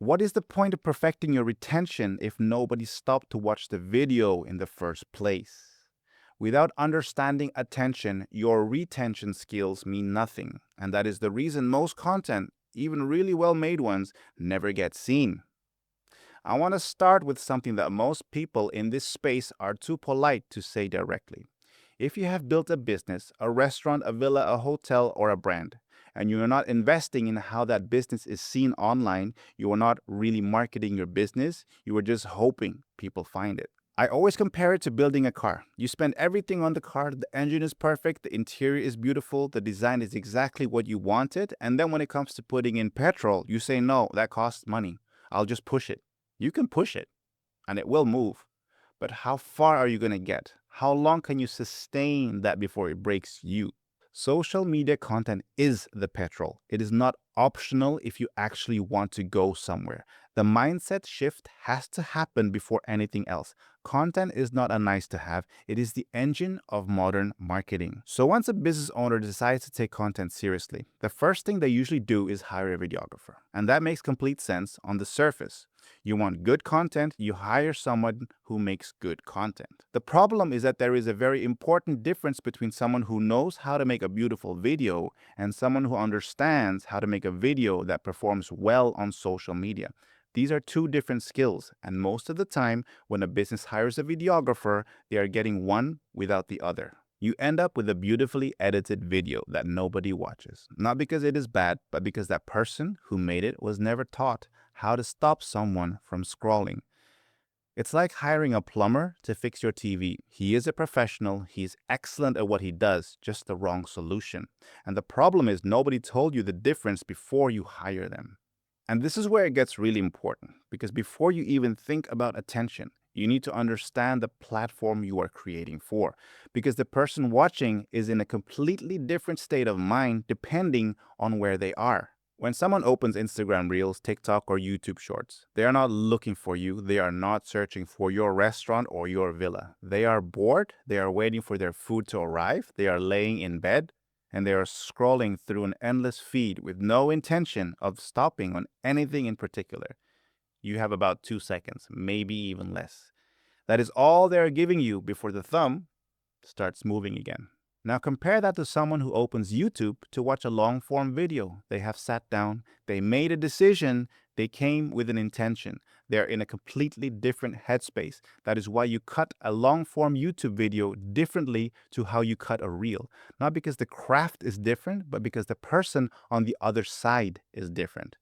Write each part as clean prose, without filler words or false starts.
What is the point of perfecting your retention if nobody stopped to watch the video in the first place? Without understanding attention, your retention skills mean nothing, and that is the reason most content, even really well-made ones, never get seen. I want to start with something that most people in this space are too polite to say directly. If you have built a business, a restaurant, a villa, a hotel, or a brand, and you are not investing in how that business is seen online, you are not really marketing your business, you are just hoping people find it. I always compare it to building a car. You spend everything on the car, the engine is perfect, the interior is beautiful, the design is exactly what you wanted, and then when it comes to putting in petrol, you say, no, that costs money. I'll just push it. You can push it, and it will move. But how far are you going to get? How long can you sustain that before it breaks you? Social media content is the petrol. It is not optional if you actually want to go somewhere. The mindset shift has to happen before anything else. Content is not a nice to have, it is the engine of modern marketing. So once a business owner decides to take content seriously, the first thing they usually do is hire a videographer. And that makes complete sense on the surface. You want good content, you hire someone who makes good content. The problem is that there is a very important difference between someone who knows how to make a beautiful video and someone who understands how to make a video that performs well on social media. These are two different skills, and most of the time, when a business hires a videographer, they are getting one without the other. You end up with a beautifully edited video that nobody watches. Not because it is bad, but because that person who made it was never taught how to stop someone from scrolling. It's like hiring a plumber to fix your TV. He is a professional, he's excellent at what he does, just the wrong solution. And the problem is nobody told you the difference before you hire them. And this is where it gets really important, because before you even think about attention, you need to understand the platform you are creating for, because the person watching is in a completely different state of mind depending on where they are. When someone opens Instagram Reels, TikTok, or YouTube Shorts, they are not looking for you. They are not searching for your restaurant or your villa. They are bored. They are waiting for their food to arrive. They are laying in bed and they are scrolling through an endless feed with no intention of stopping on anything in particular. You have about 2 seconds, maybe even less. That is all they are giving you before the thumb starts moving again. Now compare that to someone who opens YouTube to watch a long form video. They have sat down, they made a decision, they came with an intention. They're in a completely different headspace. That is why you cut a long form YouTube video differently to how you cut a reel. Not because the craft is different, but because the person on the other side is different.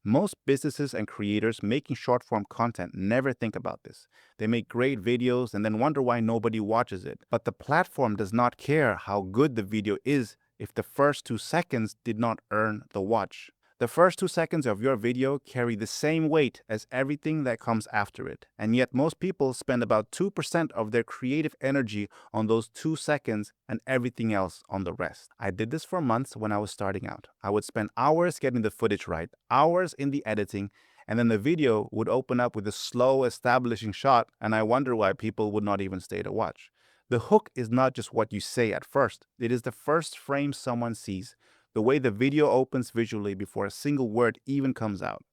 Most businesses and creators making short form content never think about this. They make great videos and then wonder why nobody watches it. But the platform does not care how good the video is if the first 2 seconds did not earn the watch. The first 2 seconds of your video carry the same weight as everything that comes after it. And yet most people spend about 2% of their creative energy on those 2 seconds and everything else on the rest. I did this for months when I was starting out. I would spend hours getting the footage right, hours in the editing, and then the video would open up with a slow establishing shot, and I wonder why people would not even stay to watch. The hook is not just what you say at first. It is the first frame someone sees, the way the video opens visually before a single word even comes out.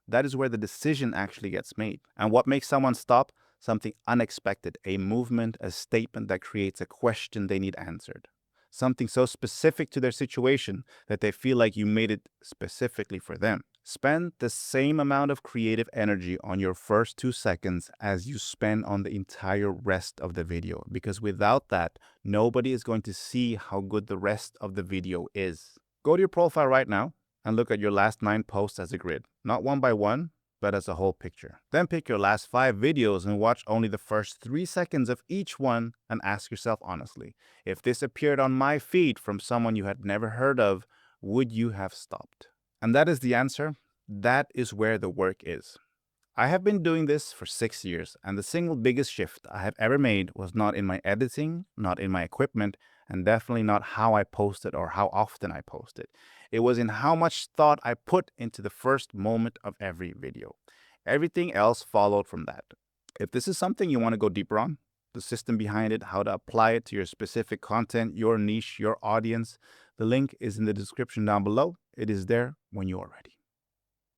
That is where the decision actually gets made. And what makes someone stop? Something unexpected, a movement, a statement that creates a question they need answered. Something so specific to their situation that they feel like you made it specifically for them. Spend the same amount of creative energy on your first 2 seconds as you spend on the entire rest of the video, because without that, nobody is going to see how good the rest of the video is. Go to your profile right now and look at your last 9 posts as a grid, not one by one, but as a whole picture. Then pick your last 5 videos and watch only the first 3 seconds of each one and ask yourself honestly, if this appeared on my feed from someone you had never heard of, would you have stopped? And that is the answer. That is where the work is. I have been doing this for 6 years, and the single biggest shift I have ever made was not in my editing, not in my equipment, and definitely not how I posted or how often I posted. It was in how much thought I put into the first moment of every video. Everything else followed from that. If this is something you want to go deeper on, the system behind it, how to apply it to your specific content, your niche, your audience, the link is in the description down below. It is there when you are ready.